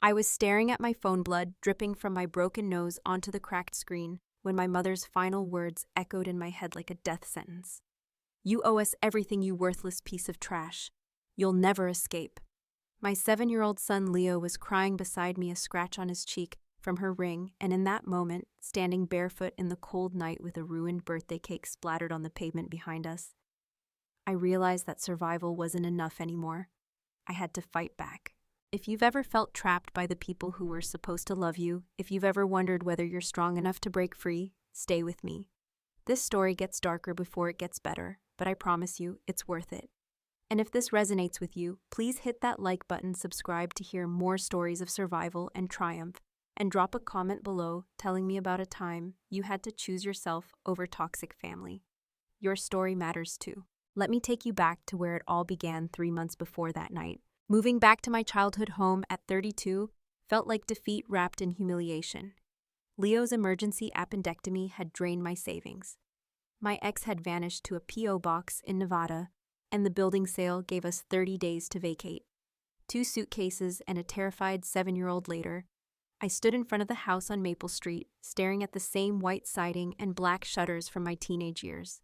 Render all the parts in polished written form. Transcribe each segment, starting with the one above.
I was staring at my phone, blood dripping from my broken nose onto the cracked screen, when my mother's final words echoed in my head like a death sentence. "You owe us everything, you worthless piece of trash. You'll never escape." My 7-year-old son Leo was crying beside me, a scratch on his cheek from her ring, and in that moment, standing barefoot in the cold night with a ruined birthday cake splattered on the pavement behind us, I realized that survival wasn't enough anymore. I had to fight back. If you've ever felt trapped by the people who were supposed to love you, if you've ever wondered whether you're strong enough to break free, stay with me. This story gets darker before it gets better, but I promise you, it's worth it. And if this resonates with you, please hit that like button, subscribe to hear more stories of survival and triumph, and drop a comment below telling me about a time you had to choose yourself over toxic family. Your story matters too. Let me take you back to where it all began 3 months before that night. Moving back to my childhood home at 32 felt like defeat wrapped in humiliation. Leo's emergency appendectomy had drained my savings. My ex had vanished to a P.O. box in Nevada, and the building sale gave us 30 days to vacate. 2 suitcases and a terrified 7-year-old later, I stood in front of the house on Maple Street, staring at the same white siding and black shutters from my teenage years.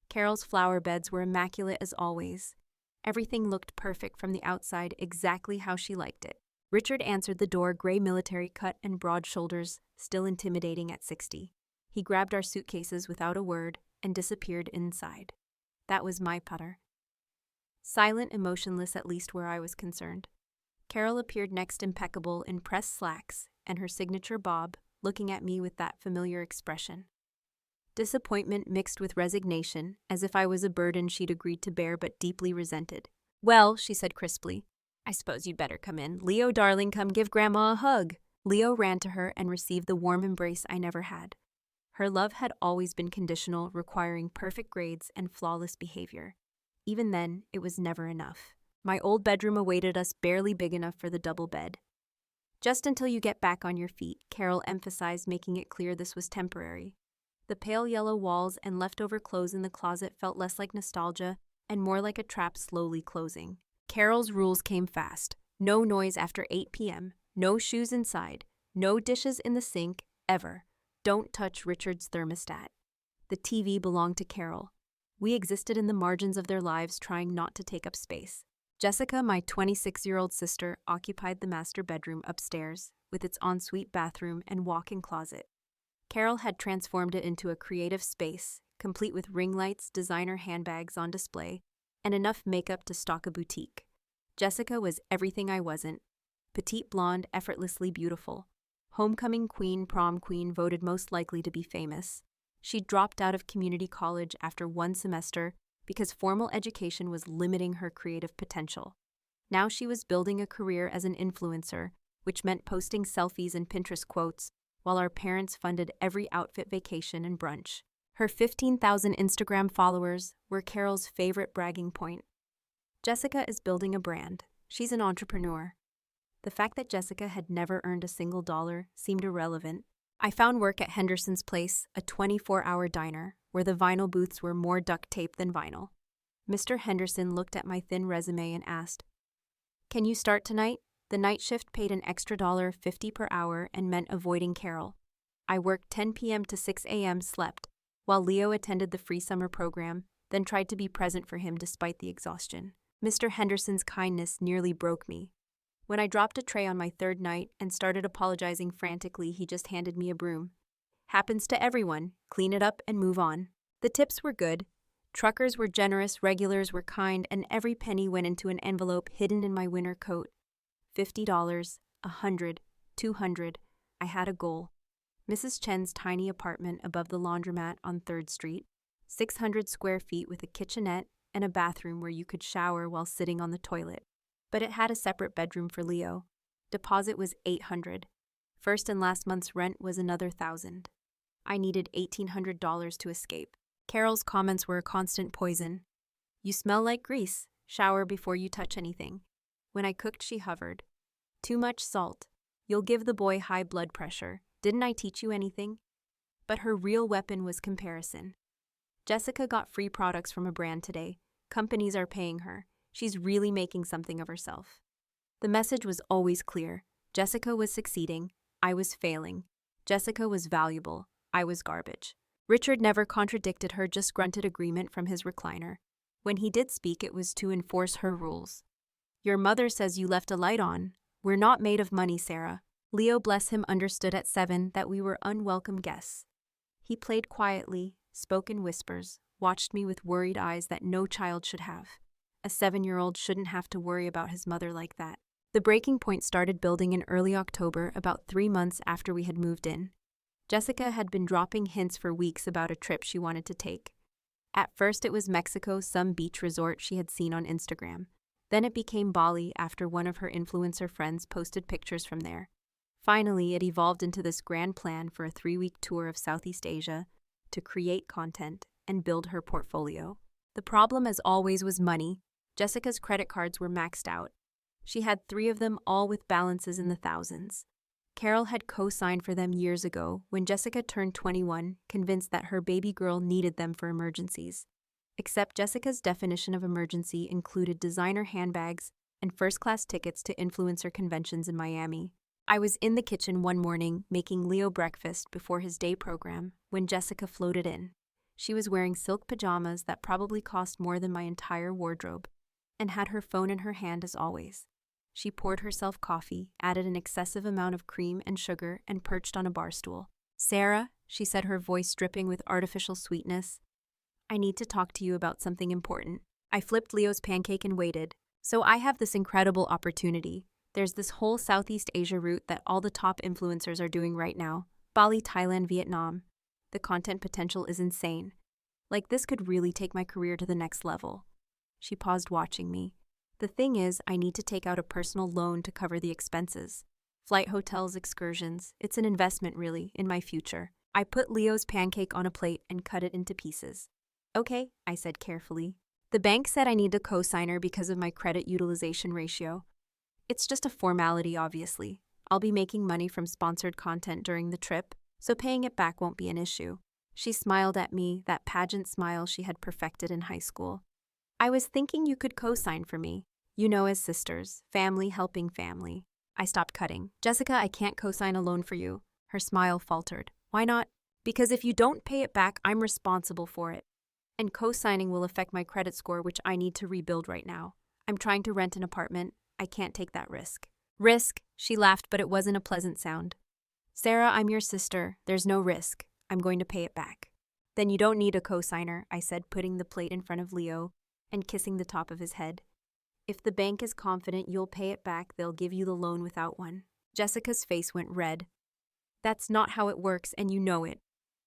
Carol's flower beds were immaculate as always. Everything looked perfect from the outside, exactly how she liked it. Richard answered the door, gray military cut and broad shoulders, still intimidating at 60. He grabbed our suitcases without a word and disappeared inside. That was my putter. Silent, emotionless, at least where I was concerned. Carol appeared next, impeccable in pressed slacks and her signature bob, looking at me with that familiar expression. Disappointment mixed with resignation, as if I was a burden she'd agreed to bear but deeply resented. "Well," she said crisply, "I suppose you'd better come in. Leo, darling, come give Grandma a hug." Leo ran to her and received the warm embrace I never had. Her love had always been conditional, requiring perfect grades and flawless behavior. Even then, it was never enough. My old bedroom awaited us, barely big enough for the double bed. "Just until you get back on your feet," Carol emphasized, making it clear this was temporary. The pale yellow walls and leftover clothes in the closet felt less like nostalgia and more like a trap slowly closing. Carol's rules came fast. No noise after 8 p.m., no shoes inside, no dishes in the sink, ever. Don't touch Richard's thermostat. The TV belonged to Carol. We existed in the margins of their lives, trying not to take up space. Jessica, my 26-year-old sister, occupied the master bedroom upstairs, with its ensuite bathroom and walk-in closet. Carol had transformed it into a creative space, complete with ring lights, designer handbags on display, and enough makeup to stock a boutique. Jessica was everything I wasn't. Petite blonde, effortlessly beautiful. Homecoming queen, prom queen, voted most likely to be famous. She dropped out of community college after 1 semester because formal education was limiting her creative potential. Now she was building a career as an influencer, which meant posting selfies and Pinterest quotes, while our parents funded every outfit, vacation, and brunch. Her 15,000 Instagram followers were Carol's favorite bragging point. Jessica is building a brand. She's an entrepreneur. The fact that Jessica had never earned a single dollar seemed irrelevant. I found work at Henderson's Place, a 24-hour diner, where the vinyl booths were more duct tape than vinyl. Mr. Henderson looked at my thin resume and asked, "Can you start tonight?" The night shift paid an extra $1.50 per hour and meant avoiding Carol. I worked 10 p.m. to 6 a.m., slept, while Leo attended the free summer program, then tried to be present for him despite the exhaustion. Mr. Henderson's kindness nearly broke me. When I dropped a tray on my 3rd night and started apologizing frantically, he just handed me a broom. "Happens to everyone. Clean it up and move on." The tips were good. Truckers were generous, regulars were kind, and every penny went into an envelope hidden in my winter coat. $50, $100, $200. I had a goal. Mrs. Chen's tiny apartment above the laundromat on 3rd Street, 600 square feet with a kitchenette and a bathroom where you could shower while sitting on the toilet. But it had a separate bedroom for Leo. Deposit was $800. First and last month's rent was another $1,000. I needed $1,800 to escape. Carol's comments were a constant poison. "You smell like grease. Shower before you touch anything." When I cooked, she hovered. "Too much salt. You'll give the boy high blood pressure. Didn't I teach you anything?" But her real weapon was comparison. "Jessica got free products from a brand today. Companies are paying her. She's really making something of herself." The message was always clear. Jessica was succeeding. I was failing. Jessica was valuable. I was garbage. Richard never contradicted her, just grunted agreement from his recliner. When he did speak, it was to enforce her rules. Your mother says you left a light on. We're not made of money, Sarah. Leo, bless him, understood at 7 that we were unwelcome guests. He played quietly, spoke in whispers, watched me with worried eyes that no child should have. A 7-year-old shouldn't have to worry about his mother like that. The breaking point started building in early October, about 3 months after we had moved in. Jessica had been dropping hints for weeks about a trip she wanted to take. At first it was Mexico, some beach resort she had seen on Instagram. Then it became Bali after one of her influencer friends posted pictures from there. Finally, it evolved into this grand plan for a 3-week tour of Southeast Asia to create content and build her portfolio. The problem, as always, was money. Jessica's credit cards were maxed out. She had 3 of them, all with balances in the thousands. Carol had co-signed for them years ago when Jessica turned 21, convinced that her baby girl needed them for emergencies. Except Jessica's definition of emergency included designer handbags and first-class tickets to influencer conventions in Miami. I was in the kitchen one morning making Leo breakfast before his day program when Jessica floated in. She was wearing silk pajamas that probably cost more than my entire wardrobe and had her phone in her hand as always. She poured herself coffee, added an excessive amount of cream and sugar, and perched on a bar stool. Sarah, she said, her voice dripping with artificial sweetness, I need to talk to you about something important. I flipped Leo's pancake and waited. So I have this incredible opportunity. There's this whole Southeast Asia route that all the top influencers are doing right now. Bali, Thailand, Vietnam. The content potential is insane. Like, this could really take my career to the next level. She paused, watching me. The thing is, I need to take out a personal loan to cover the expenses. Flight, hotels, excursions. It's an investment, really, in my future. I put Leo's pancake on a plate and cut it into pieces. Okay, I said carefully. The bank said I need a co-signer because of my credit utilization ratio. It's just a formality, obviously. I'll be making money from sponsored content during the trip, so paying it back won't be an issue. She smiled at me, that pageant smile she had perfected in high school. I was thinking you could co-sign for me. You know, as sisters, family helping family. I stopped cutting. Jessica, I can't co-sign a loan for you. Her smile faltered. Why not? Because if you don't pay it back, I'm responsible for it. And co-signing will affect my credit score, which I need to rebuild right now. I'm trying to rent an apartment. I can't take that risk. Risk? She laughed, but it wasn't a pleasant sound. Sarah, I'm your sister. There's no risk. I'm going to pay it back. Then you don't need a co-signer, I said, putting the plate in front of Leo and kissing the top of his head. If the bank is confident you'll pay it back, they'll give you the loan without one. Jessica's face went red. That's not how it works, and you know it.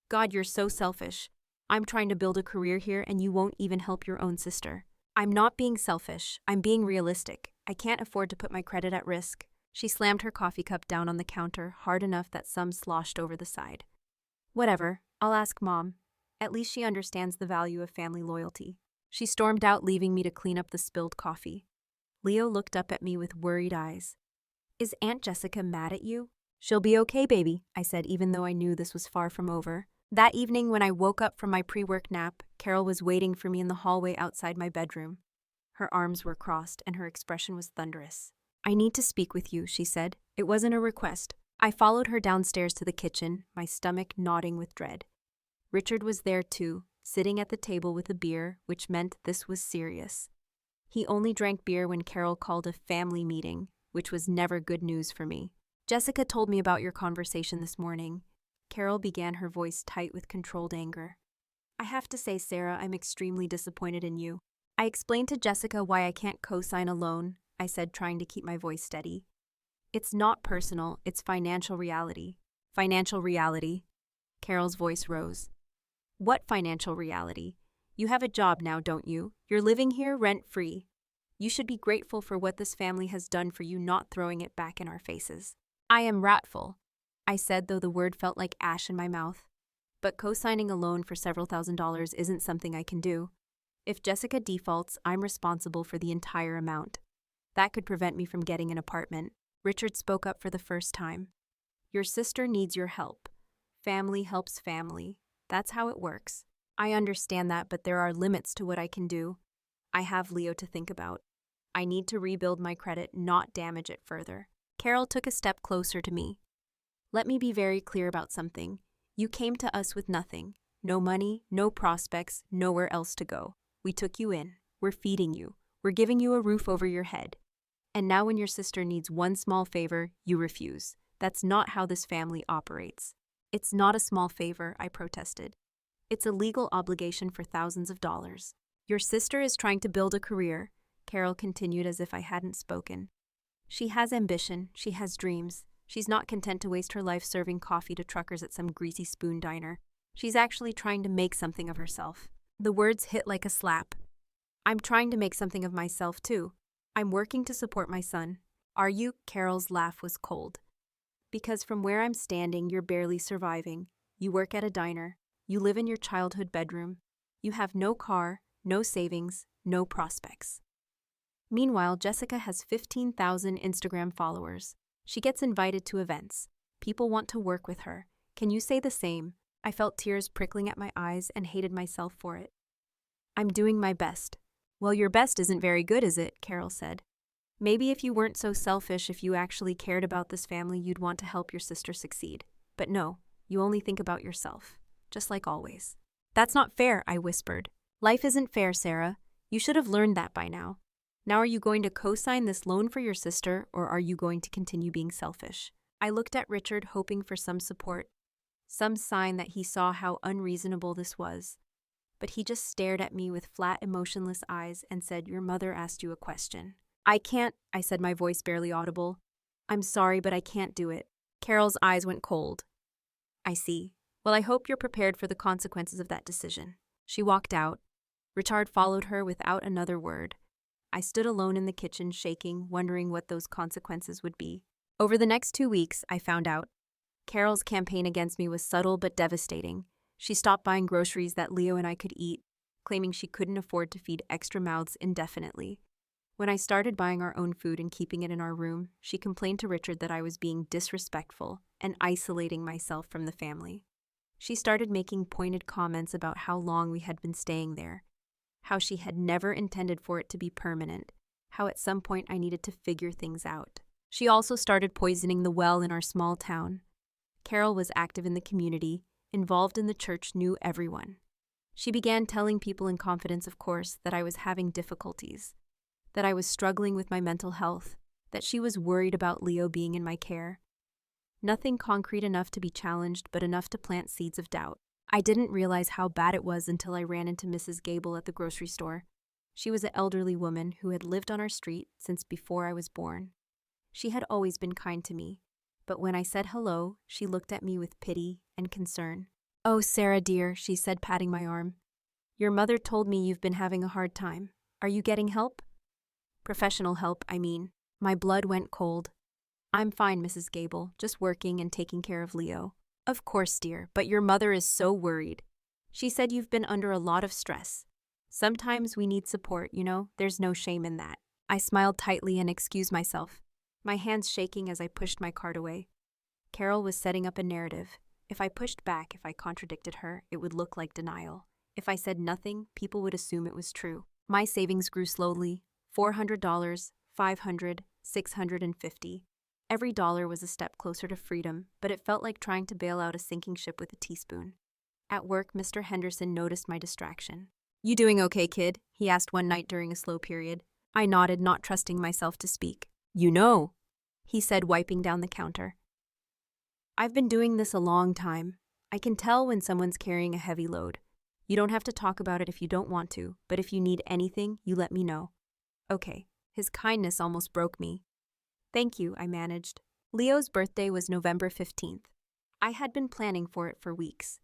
God, you're so selfish. I'm trying to build a career here, and you won't even help your own sister. I'm not being selfish. I'm being realistic. I can't afford to put my credit at risk. She slammed her coffee cup down on the counter, hard enough that some sloshed over the side. Whatever. I'll ask Mom. At least she understands the value of family loyalty. She stormed out, leaving me to clean up the spilled coffee. Leo looked up at me with worried eyes. Is Aunt Jessica mad at you? She'll be okay, baby, I said, even though I knew this was far from over. That evening, when I woke up from my pre-work nap, Carol was waiting for me in the hallway outside my bedroom. Her arms were crossed, and her expression was thunderous. I need to speak with you, she said. It wasn't a request. I followed her downstairs to the kitchen, my stomach knotting with dread. Richard was there too, sitting at the table with a beer, which meant this was serious. He only drank beer when Carol called a family meeting, which was never good news for me. Jessica told me about your conversation this morning. Carol began, her voice tight with controlled anger. I have to say, Sarah, I'm extremely disappointed in you. I explained to Jessica why I can't co-sign a loan, I said, trying to keep my voice steady. It's not personal, it's financial reality. Financial reality? Carol's voice rose. What financial reality? You have a job now, don't you? You're living here rent-free. You should be grateful for what this family has done for you, not throwing it back in our faces. I am wrathful, I said, though the word felt like ash in my mouth. But co-signing a loan for several $1,000s isn't something I can do. If Jessica defaults, I'm responsible for the entire amount. That could prevent me from getting an apartment. Richard spoke up for the first time. Your sister needs your help. Family helps family. That's how it works. I understand that, but there are limits to what I can do. I have Leo to think about. I need to rebuild my credit, not damage it further. Carol took a step closer to me. Let me be very clear about something. You came to us with nothing. No money, no prospects, nowhere else to go. We took you in. We're feeding you. We're giving you a roof over your head. And now when your sister needs one small favor, you refuse. That's not how this family operates. It's not a small favor, I protested. It's a legal obligation for thousands of dollars. Your sister is trying to build a career, Carol continued as if I hadn't spoken. She has ambition, she has dreams. She's not content to waste her life serving coffee to truckers at some greasy spoon diner. She's actually trying to make something of herself. The words hit like a slap. I'm trying to make something of myself, too. I'm working to support my son. Are you? Carol's laugh was cold. Because from where I'm standing, you're barely surviving. You work at a diner. You live in your childhood bedroom. You have no car, no savings, no prospects. Meanwhile, Jessica has 15,000 Instagram followers. She gets invited to events. People want to work with her. Can you say the same? I felt tears prickling at my eyes and hated myself for it. I'm doing my best. Well, your best isn't very good, is it? Carol said. Maybe if you weren't so selfish, if you actually cared about this family, you'd want to help your sister succeed. But no, you only think about yourself. Just like always. That's not fair, I whispered. Life isn't fair, Sarah. You should have learned that by now. Now are you going to co-sign this loan for your sister, or are you going to continue being selfish? I looked at Richard, hoping for some support, some sign that he saw how unreasonable this was. But he just stared at me with flat, emotionless eyes and said, Your mother asked you a question. I can't, I said, my voice barely audible. I'm sorry, but I can't do it. Carol's eyes went cold. I see. Well, I hope you're prepared for the consequences of that decision. She walked out. Richard followed her without another word. I stood alone in the kitchen, shaking, wondering what those consequences would be. Over the next 2 weeks, I found out. Carol's campaign against me was subtle but devastating. She stopped buying groceries that Leo and I could eat, claiming she couldn't afford to feed extra mouths indefinitely. When I started buying our own food and keeping it in our room, she complained to Richard that I was being disrespectful and isolating myself from the family. She started making pointed comments about how long we had been staying there, how she had never intended for it to be permanent, how at some point I needed to figure things out. She also started poisoning the well in our small town. Carol was active in the community, involved in the church, knew everyone. She began telling people in confidence, of course, that I was having difficulties, that I was struggling with my mental health, that she was worried about Leo being in my care. Nothing concrete enough to be challenged, but enough to plant seeds of doubt. I didn't realize how bad it was until I ran into Mrs. Gable at the grocery store. She was an elderly woman who had lived on our street since before I was born. She had always been kind to me, but when I said hello, she looked at me with pity and concern. Oh, Sarah dear, she said, patting my arm. Your mother told me you've been having a hard time. Are you getting help? Professional help, I mean. My blood went cold. I'm fine, Mrs. Gable, just working and taking care of Leo. Of course, dear, but your mother is so worried. She said you've been under a lot of stress. Sometimes we need support, you know, there's no shame in that. I smiled tightly and excused myself, my hands shaking as I pushed my cart away. Carol was setting up a narrative. If I pushed back, if I contradicted her, it would look like denial. If I said nothing, people would assume it was true. My savings grew slowly. $400, $500, $650. Every dollar was a step closer to freedom, but it felt like trying to bail out a sinking ship with a teaspoon. At work, Mr. Henderson noticed my distraction. You doing okay, kid? He asked one night during a slow period. I nodded, not trusting myself to speak. You know, he said, wiping down the counter. I've been doing this a long time. I can tell when someone's carrying a heavy load. You don't have to talk about it if you don't want to, but if you need anything, you let me know. Okay. His kindness almost broke me. Thank you, I managed. Leo's birthday was November 15th. I had been planning for it for weeks.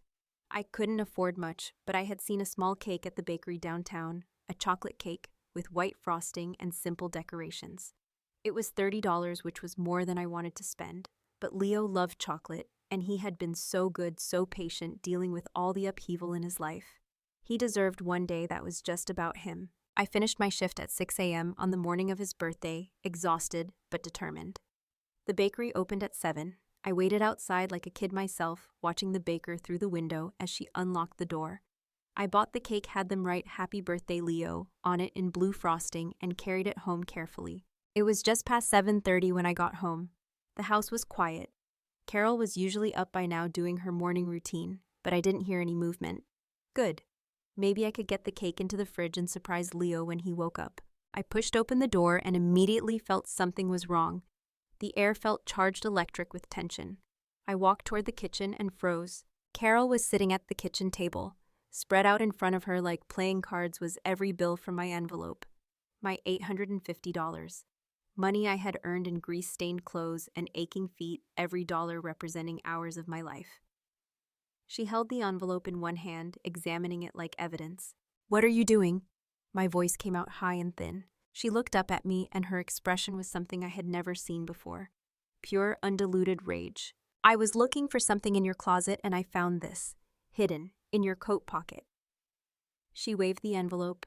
I couldn't afford much, but I had seen a small cake at the bakery downtown, a chocolate cake with white frosting and simple decorations. It was $30, which was more than I wanted to spend. But Leo loved chocolate, and he had been so good, so patient, dealing with all the upheaval in his life. He deserved one day that was just about him. I finished my shift at 6 a.m. on the morning of his birthday, exhausted but determined. The bakery opened at 7. I waited outside like a kid myself, watching the baker through the window as she unlocked the door. I bought the cake, had them write "Happy Birthday, Leo" on it in blue frosting, and carried it home carefully. It was just past 7:30 when I got home. The house was quiet. Carol was usually up by now doing her morning routine, but I didn't hear any movement. Good. Maybe I could get the cake into the fridge and surprise Leo when he woke up. I pushed open the door and immediately felt something was wrong. The air felt charged electric with tension. I walked toward the kitchen and froze. Carol was sitting at the kitchen table. Spread out in front of her like playing cards was every bill from my envelope. My $850. Money I had earned in grease-stained clothes and aching feet, every dollar representing hours of my life. She held the envelope in one hand, examining it like evidence. "What are you doing?" My voice came out high and thin. She looked up at me, and her expression was something I had never seen before. Pure, undiluted rage. "I was looking for something in your closet, and I found this, hidden, in your coat pocket." She waved the envelope.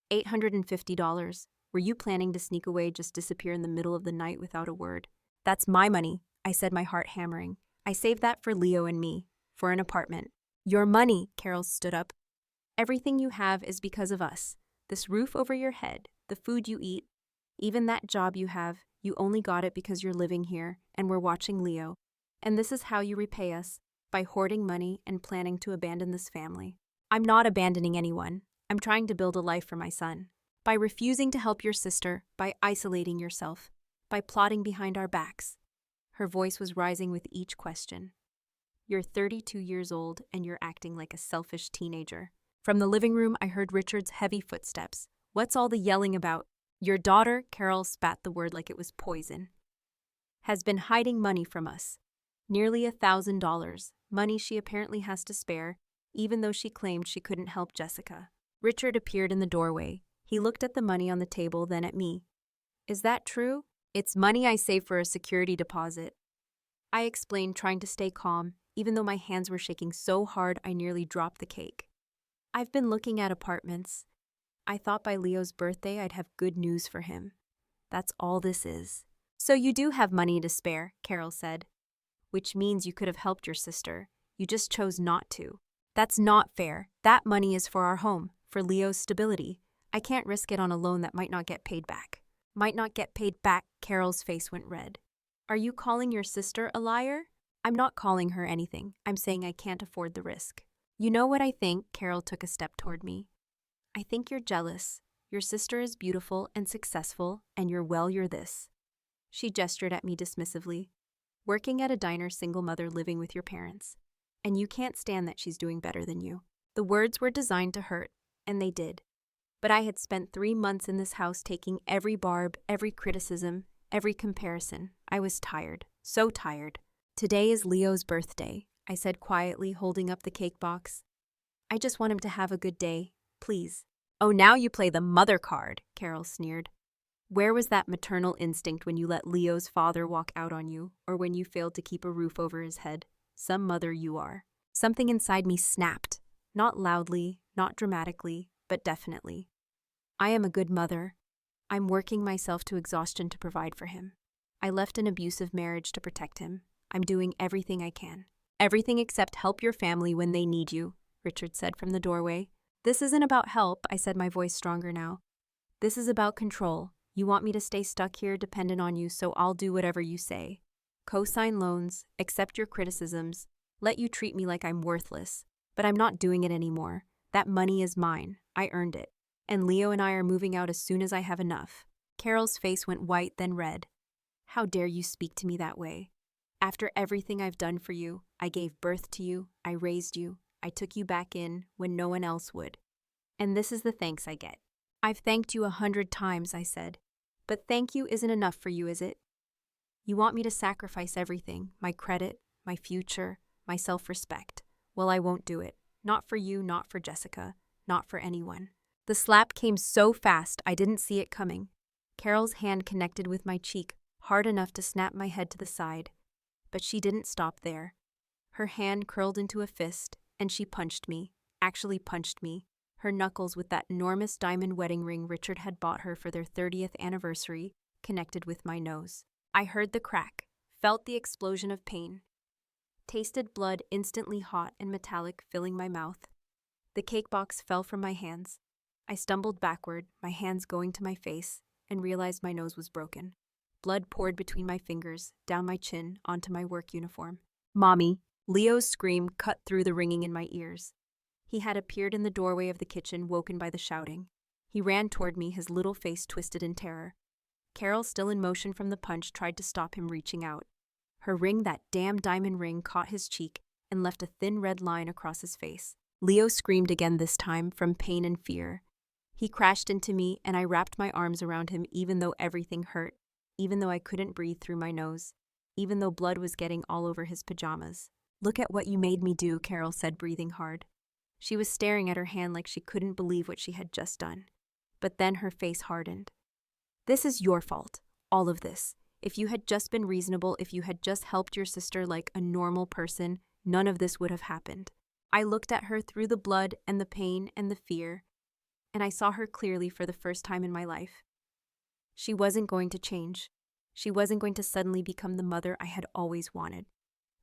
$850. Were you planning to sneak away, just disappear in the middle of the night without a word? "That's my money," I said, my heart hammering. "I saved that for Leo and me, for an apartment." "Your money," Carol stood up. "Everything you have is because of us. This roof over your head, the food you eat, even that job you have, you only got it because you're living here and we're watching Leo. And this is how you repay us, by hoarding money and planning to abandon this family." "I'm not abandoning anyone. I'm trying to build a life for my son. By refusing to help your sister, by isolating yourself, by plotting behind our backs." Her voice was rising with each question. "You're 32 years old and you're acting like a selfish teenager." From the living room, I heard Richard's heavy footsteps. "What's all the yelling about?" "Your daughter," Carol spat the word like it was poison, "has been hiding money from us. Nearly $1,000, money she apparently has to spare, even though she claimed she couldn't help Jessica." Richard appeared in the doorway. He looked at the money on the table, then at me. "Is that true?" "It's money I saved for a security deposit," I explained, trying to stay calm, even though my hands were shaking so hard I nearly dropped the cake. "I've been looking at apartments. I thought by Leo's birthday I'd have good news for him. That's all this is." "So you do have money to spare," Carol said. "Which means you could have helped your sister. You just chose not to." "That's not fair. That money is for our home, for Leo's stability. I can't risk it on a loan that might not get paid back." "Might not get paid back," Carol's face went red. "Are you calling your sister a liar?" "I'm not calling her anything. I'm saying I can't afford the risk." "You know what I think?" Carol took a step toward me. "I think you're jealous. Your sister is beautiful and successful, and you're this." She gestured at me dismissively. "Working at a diner, single mother living with your parents. And you can't stand that she's doing better than you." The words were designed to hurt, and they did. But I had spent 3 months in this house taking every barb, every criticism, every comparison. I was tired, so tired. "Today is Leo's birthday," I said quietly, holding up the cake box. "I just want him to have a good day, please." "Oh, now you play the mother card," Carol sneered. "Where was that maternal instinct when you let Leo's father walk out on you, or when you failed to keep a roof over his head? Some mother you are." Something inside me snapped. Not loudly, not dramatically, but definitely. I am a good mother. I'm working myself to exhaustion to provide for him. I left an abusive marriage to protect him. I'm doing everything I can. "Everything except help your family when they need you," Richard said from the doorway. "This isn't about help," I said, my voice stronger now. "This is about control. You want me to stay stuck here dependent on you, so I'll do whatever you say. Co-sign loans, accept your criticisms, let you treat me like I'm worthless. But I'm not doing it anymore. That money is mine. I earned it. And Leo and I are moving out as soon as I have enough." Carol's face went white, then red. "How dare you speak to me that way? After everything I've done for you, I gave birth to you, I raised you, I took you back in when no one else would. And this is the thanks I get." "I've thanked you 100 times," I said. "But thank you isn't enough for you, is it? You want me to sacrifice everything, my credit, my future, my self-respect. Well, I won't do it. Not for you, not for Jessica, not for anyone." The slap came so fast I didn't see it coming. Carol's hand connected with my cheek, hard enough to snap my head to the side. But she didn't stop there. Her hand curled into a fist, and she punched me, actually punched me, her knuckles with that enormous diamond wedding ring Richard had bought her for their 30th anniversary, connected with my nose. I heard the crack, felt the explosion of pain, tasted blood instantly hot and metallic filling my mouth. The cake box fell from my hands. I stumbled backward, my hands going to my face, and realized my nose was broken. Blood poured between my fingers, down my chin, onto my work uniform. "Mommy!" Leo's scream cut through the ringing in my ears. He had appeared in the doorway of the kitchen, woken by the shouting. He ran toward me, his little face twisted in terror. Carol, still in motion from the punch, tried to stop him reaching out. Her ring, that damn diamond ring, caught his cheek and left a thin red line across his face. Leo screamed again, this time from pain and fear. He crashed into me, and I wrapped my arms around him even though everything hurt, even though I couldn't breathe through my nose, even though blood was getting all over his pajamas. "Look at what you made me do," Carol said, breathing hard. She was staring at her hand like she couldn't believe what she had just done. But then her face hardened. "This is your fault, all of this. If you had just been reasonable, if you had just helped your sister like a normal person, none of this would have happened." I looked at her through the blood and the pain and the fear, and I saw her clearly for the first time in my life. She wasn't going to change. She wasn't going to suddenly become the mother I had always wanted.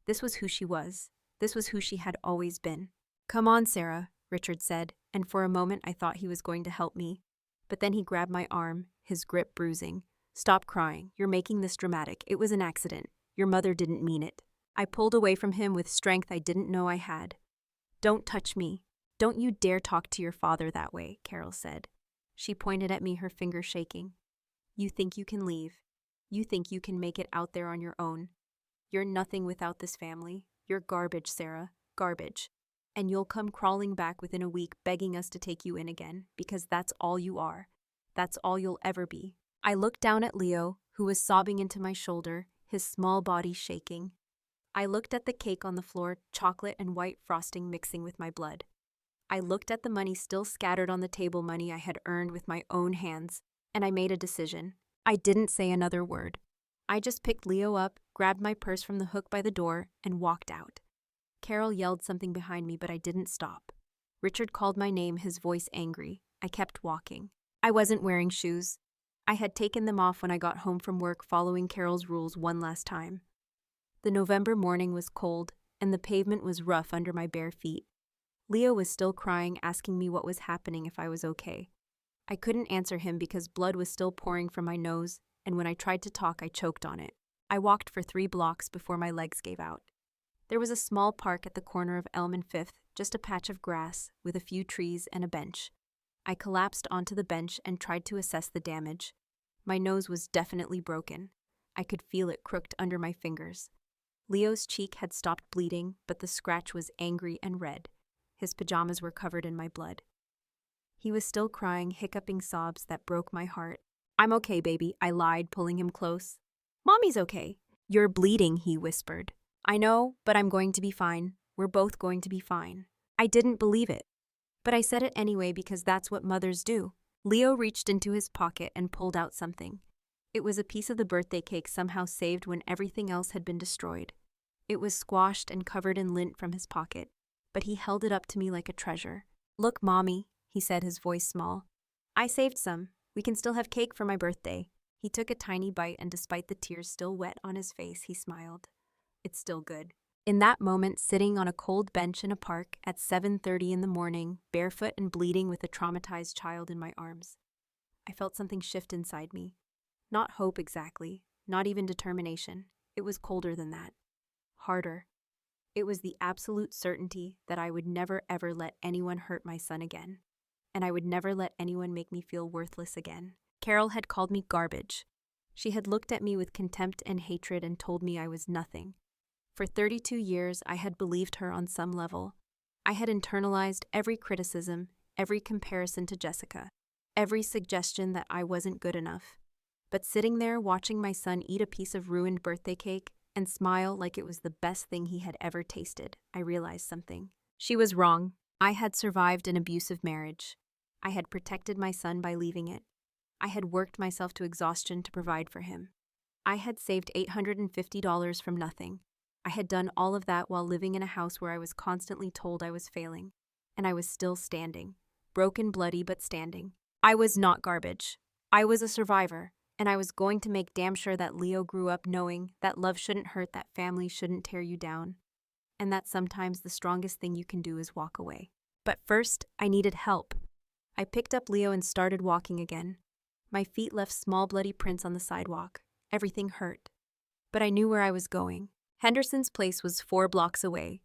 This was who she was. This was who she had always been. "Come on, Sarah," Richard said, and for a moment I thought he was going to help me. But then he grabbed my arm, his grip bruising. "Stop crying. You're making this dramatic. It was an accident. Your mother didn't mean it." I pulled away from him with strength I didn't know I had. "Don't touch me. Don't you dare talk to your father that way," Carol said. She pointed at me, her finger shaking. "You think you can leave. You think you can make it out there on your own. You're nothing without this family. You're garbage, Sarah. Garbage. And you'll come crawling back within a week begging us to take you in again, because that's all you are. That's all you'll ever be." I looked down at Leo, who was sobbing into my shoulder, his small body shaking. I looked at the cake on the floor, chocolate and white frosting mixing with my blood. I looked at the money still scattered on the table, money I had earned with my own hands, and I made a decision. I didn't say another word. I just picked Leo up, grabbed my purse from the hook by the door, and walked out. Carol yelled something behind me, but I didn't stop. Richard called my name, his voice angry. I kept walking. I wasn't wearing shoes. I had taken them off when I got home from work, following Carol's rules one last time. The November morning was cold, and the pavement was rough under my bare feet. Leo was still crying, asking me what was happening, if I was okay. I couldn't answer him because blood was still pouring from my nose, and when I tried to talk, I choked on it. I walked for 3 blocks before my legs gave out. There was a small park at the corner of Elm and 5th, just a patch of grass with a few trees and a bench. I collapsed onto the bench and tried to assess the damage. My nose was definitely broken. I could feel it crooked under my fingers. Leo's cheek had stopped bleeding, but the scratch was angry and red. His pajamas were covered in my blood. He was still crying, hiccuping sobs that broke my heart. "I'm okay, baby," I lied, pulling him close. "Mommy's okay." "You're bleeding," he whispered. "I know, but I'm going to be fine. We're both going to be fine." I didn't believe it, but I said it anyway because that's what mothers do. Leo reached into his pocket and pulled out something. It was a piece of the birthday cake somehow saved when everything else had been destroyed. It was squashed and covered in lint from his pocket, but he held it up to me like a treasure. "Look, Mommy," he said, his voice small. "I saved some. We can still have cake for my birthday." He took a tiny bite, and despite the tears still wet on his face, he smiled. "It's still good." In that moment, sitting on a cold bench in a park at 7:30 in the morning, barefoot and bleeding with a traumatized child in my arms, I felt something shift inside me. Not hope exactly, not even determination. It was colder than that. Harder. It was the absolute certainty that I would never ever let anyone hurt my son again, and I would never let anyone make me feel worthless again. Carol had called me garbage. She had looked at me with contempt and hatred and told me I was nothing. For 32 years, I had believed her on some level. I had internalized every criticism, every comparison to Jessica, every suggestion that I wasn't good enough. But sitting there watching my son eat a piece of ruined birthday cake and smile like it was the best thing he had ever tasted, I realized something. She was wrong. I had survived an abusive marriage. I had protected my son by leaving it. I had worked myself to exhaustion to provide for him. I had saved $850 from nothing. I had done all of that while living in a house where I was constantly told I was failing. And I was still standing. Broken, bloody, but standing. I was not garbage. I was a survivor. And I was going to make damn sure that Leo grew up knowing that love shouldn't hurt, that family shouldn't tear you down, and that sometimes the strongest thing you can do is walk away. But first, I needed help. I picked up Leo and started walking again. My feet left small bloody prints on the sidewalk. Everything hurt. But I knew where I was going. Henderson's place was 4 blocks away.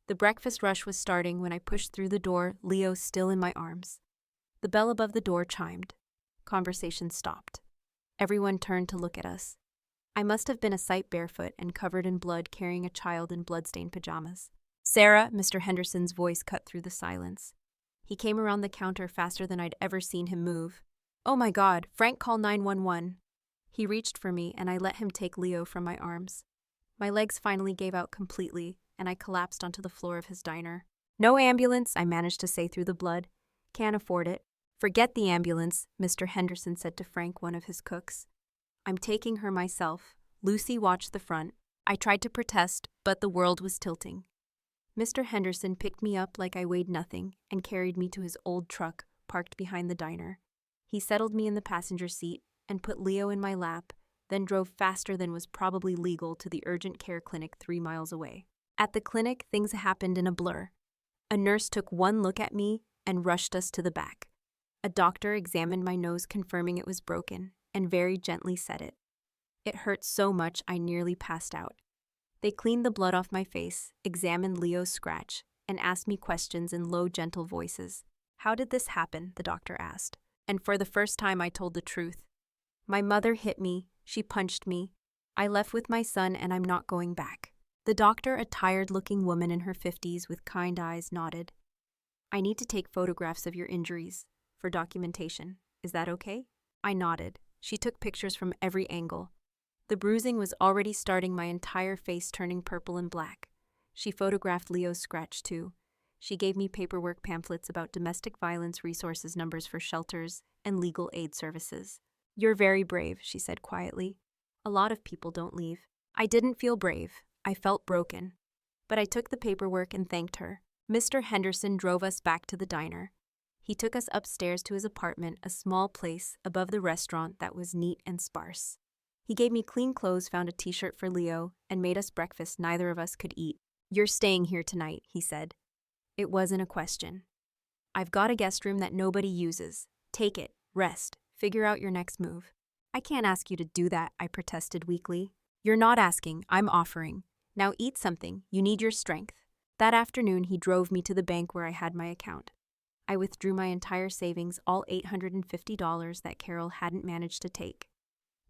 The breakfast rush was starting when I pushed through the door, Leo still in my arms. The bell above the door chimed. Conversation stopped. Everyone turned to look at us. I must have been a sight barefoot and covered in blood, carrying a child in bloodstained pajamas. "Sarah," Mr. Henderson's voice cut through the silence. He came around the counter faster than I'd ever seen him move. "Oh my God, Frank, call 911. He reached for me and I let him take Leo from my arms. My legs finally gave out completely and I collapsed onto the floor of his diner. "No ambulance," I managed to say through the blood. "Can't afford it." "Forget the ambulance," Mr. Henderson said to Frank, one of his cooks. "I'm taking her myself." Lucy watched the front. I tried to protest, but the world was tilting. Mr. Henderson picked me up like I weighed nothing and carried me to his old truck parked behind the diner. He settled me in the passenger seat and put Leo in my lap, then drove faster than was probably legal to the urgent care clinic 3 miles away. At the clinic, things happened in a blur. A nurse took one look at me and rushed us to the back. A doctor examined my nose, confirming it was broken, and very gently set it. It hurt so much I nearly passed out. They cleaned the blood off my face, examined Leo's scratch, and asked me questions in low, gentle voices. "How did this happen?" the doctor asked. And for the first time I told the truth. "My mother hit me, she punched me. I left with my son and I'm not going back." The doctor, a tired-looking woman in her 50s with kind eyes, nodded. "I need to take photographs of your injuries for documentation. Is that okay?" I nodded. She took pictures from every angle. The bruising was already starting, my entire face turning purple and black. She photographed Leo's scratch too. She gave me paperwork pamphlets about domestic violence resources, numbers for shelters, and legal aid services. "You're very brave," she said quietly. "A lot of people don't leave." I didn't feel brave. I felt broken. But I took the paperwork and thanked her. Mr. Henderson drove us back to the diner. He took us upstairs to his apartment, a small place above the restaurant that was neat and sparse. He gave me clean clothes, found a t-shirt for Leo, and made us breakfast neither of us could eat. "You're staying here tonight," he said. It wasn't a question. "I've got a guest room that nobody uses. Take it, rest, figure out your next move." "I can't ask you to do that," I protested weakly. "You're not asking, I'm offering. Now eat something, you need your strength." That afternoon he drove me to the bank where I had my account. I withdrew my entire savings, all $850 that Carol hadn't managed to take.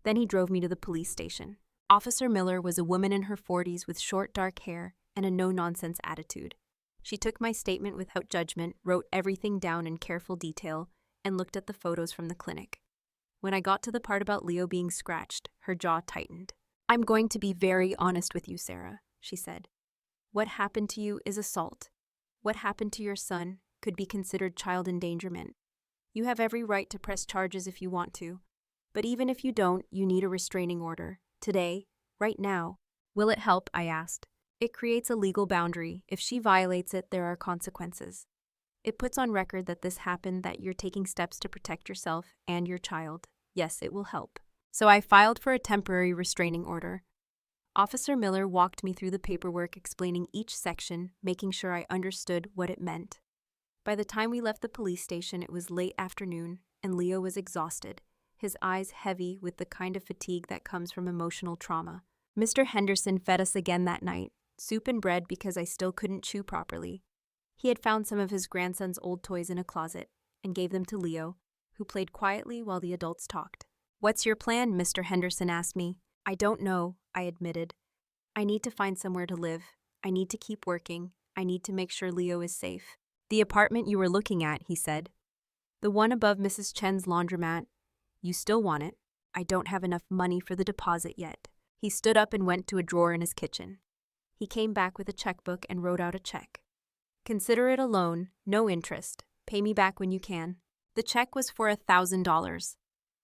Then he drove me to the police station. Officer Miller was a woman in her 40s with short dark hair and a no-nonsense attitude. She took my statement without judgment, wrote everything down in careful detail, and looked at the photos from the clinic. When I got to the part about Leo being scratched, her jaw tightened. "I'm going to be very honest with you, Sarah," she said. "What happened to you is assault. What happened to your son could be considered child endangerment. You have every right to press charges if you want to. But even if you don't, you need a restraining order. Today, right now." "Will it help?" I asked. "It creates a legal boundary. If she violates it, there are consequences. It puts on record that this happened, that you're taking steps to protect yourself and your child. Yes, it will help." So I filed for a temporary restraining order. Officer Miller walked me through the paperwork, explaining each section, making sure I understood what it meant. By the time we left the police station, it was late afternoon, and Leo was exhausted, his eyes heavy with the kind of fatigue that comes from emotional trauma. Mr. Henderson fed us again that night, soup and bread because I still couldn't chew properly. He had found some of his grandson's old toys in a closet and gave them to Leo, who played quietly while the adults talked. "What's your plan?" Mr. Henderson asked me. "I don't know," I admitted. "I need to find somewhere to live. I need to keep working. I need to make sure Leo is safe." "The apartment you were looking at," he said. "The one above Mrs. Chen's laundromat. You still want it?" "I don't have enough money for the deposit yet." He stood up and went to a drawer in his kitchen. He came back with a checkbook and wrote out a check. "Consider it a loan, no interest. Pay me back when you can." The check was for $1,000.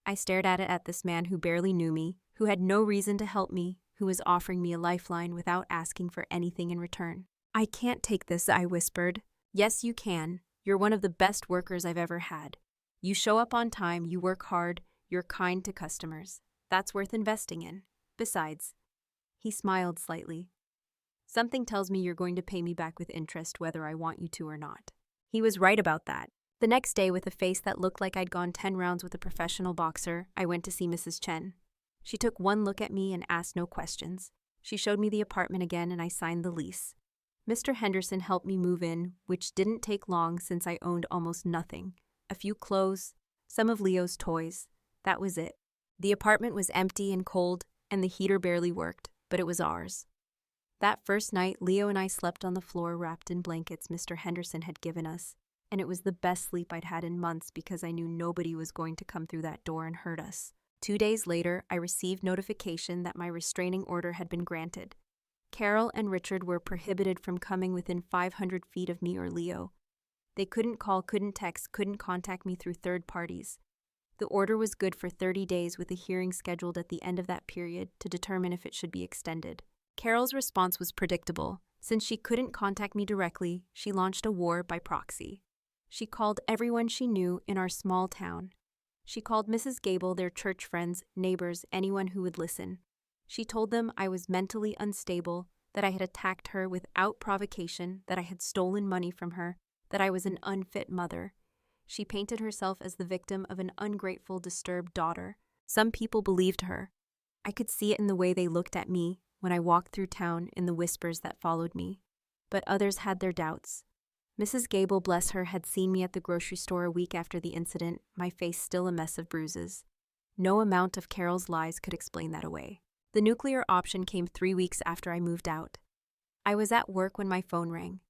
I stared at it, at this man who barely knew me, who had no reason to help me, who was offering me a lifeline without asking for anything in return. "I can't take this," I whispered. "Yes, you can. You're one of the best workers I've ever had. You show up on time, you work hard, you're kind to customers. That's worth investing in. Besides," he smiled slightly, "something tells me you're going to pay me back with interest whether I want you to or not." He was right about that. The next day, with a face that looked like I'd gone 10 rounds with a professional boxer, I went to see Mrs. Chen. She took one look at me and asked no questions. She showed me the apartment again and I signed the lease. Mr. Henderson helped me move in, which didn't take long since I owned almost nothing. A few clothes, some of Leo's toys. That was it. The apartment was empty and cold, and the heater barely worked, but it was ours. That first night, Leo and I slept on the floor wrapped in blankets Mr. Henderson had given us, and it was the best sleep I'd had in months because I knew nobody was going to come through that door and hurt us. 2 days later, I received notification that my restraining order had been granted. Carol and Richard were prohibited from coming within 500 feet of me or Leo. They couldn't call, couldn't text, couldn't contact me through third parties. The order was good for 30 days with a hearing scheduled at the end of that period to determine if it should be extended. Carol's response was predictable. Since she couldn't contact me directly, she launched a war by proxy. She called everyone she knew in our small town. She called Mrs. Gable, their church friends, neighbors, anyone who would listen. She told them I was mentally unstable, that I had attacked her without provocation, that I had stolen money from her, that I was an unfit mother. She painted herself as the victim of an ungrateful, disturbed daughter. Some people believed her. I could see it in the way they looked at me when I walked through town, in the whispers that followed me. But others had their doubts. Mrs. Gable, bless her, had seen me at the grocery store a week after the incident, my face still a mess of bruises. No amount of Carol's lies could explain that away. The nuclear option came 3 weeks after I moved out. I was at work when my phone rang.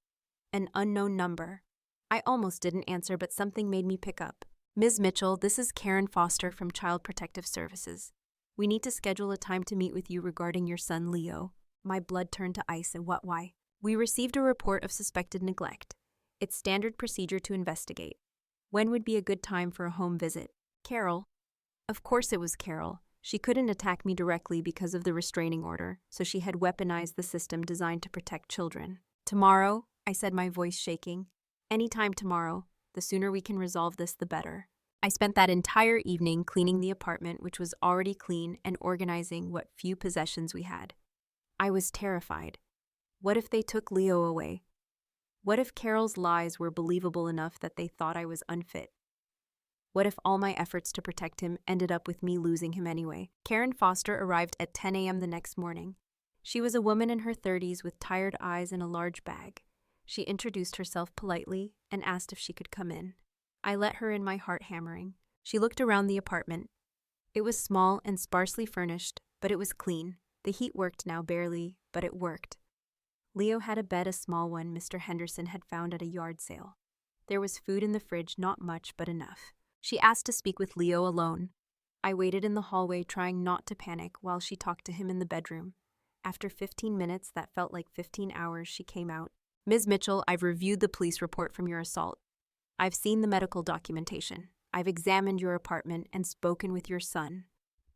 An unknown number. I almost didn't answer, but something made me pick up. Ms. Mitchell, this is Karen Foster from Child Protective Services. We need to schedule a time to meet with you regarding your son, Leo. My blood turned to ice, and why? We received a report of suspected neglect. It's standard procedure to investigate. When would be a good time for a home visit? Carol. Of course it was Carol. She couldn't attack me directly because of the restraining order, so she had weaponized the system designed to protect children. Tomorrow, I said, my voice shaking. Anytime tomorrow. The sooner we can resolve this, the better. I spent that entire evening cleaning the apartment, which was already clean, and organizing what few possessions we had. I was terrified. What if they took Leo away? What if Carol's lies were believable enough that they thought I was unfit? What if all my efforts to protect him ended up with me losing him anyway? Karen Foster arrived at 10 a.m. the next morning. She was a woman in her 30s with tired eyes and a large bag. She introduced herself politely and asked if she could come in. I let her in, my heart hammering. She looked around the apartment. It was small and sparsely furnished, but it was clean. The heat worked now barely, but it worked. Leo had a bed, a small one Mr. Henderson had found at a yard sale. There was food in the fridge, not much, but enough. She asked to speak with Leo alone. I waited in the hallway, trying not to panic, while she talked to him in the bedroom. After 15 minutes that felt like 15 hours, she came out. Ms. Mitchell, I've reviewed the police report from your assault. I've seen the medical documentation. I've examined your apartment and spoken with your son.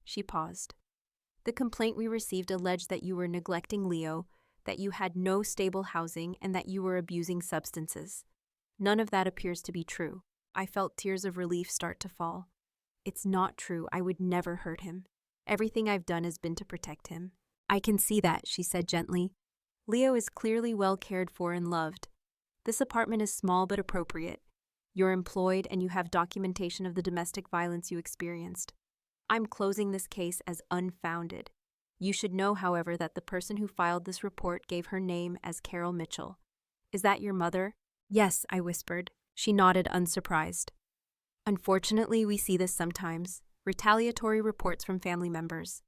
She paused. The complaint we received alleged that you were neglecting Leo, that you had no stable housing, and that you were abusing substances. None of that appears to be true. I felt tears of relief start to fall. It's not true. I would never hurt him. Everything I've done has been to protect him. I can see that, she said gently. Leo is clearly well cared for and loved. This apartment is small but appropriate. You're employed and you have documentation of the domestic violence you experienced. I'm closing this case as unfounded. You should know, however, that the person who filed this report gave her name as Carol Mitchell. Is that your mother? Yes, I whispered. She nodded, unsurprised. Unfortunately, we see this sometimes. Retaliatory reports from family members.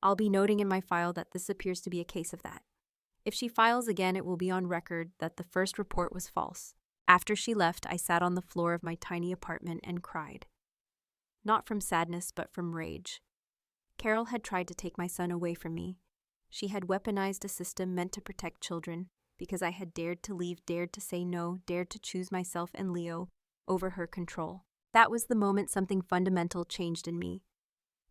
I'll be noting in my file that this appears to be a case of that. If she files again, it will be on record that the first report was false. After she left, I sat on the floor of my tiny apartment and cried. Not from sadness, but from rage. Carol had tried to take my son away from me. She had weaponized a system meant to protect children because I had dared to leave, dared to say no, dared to choose myself and Leo over her control. That was the moment something fundamental changed in me.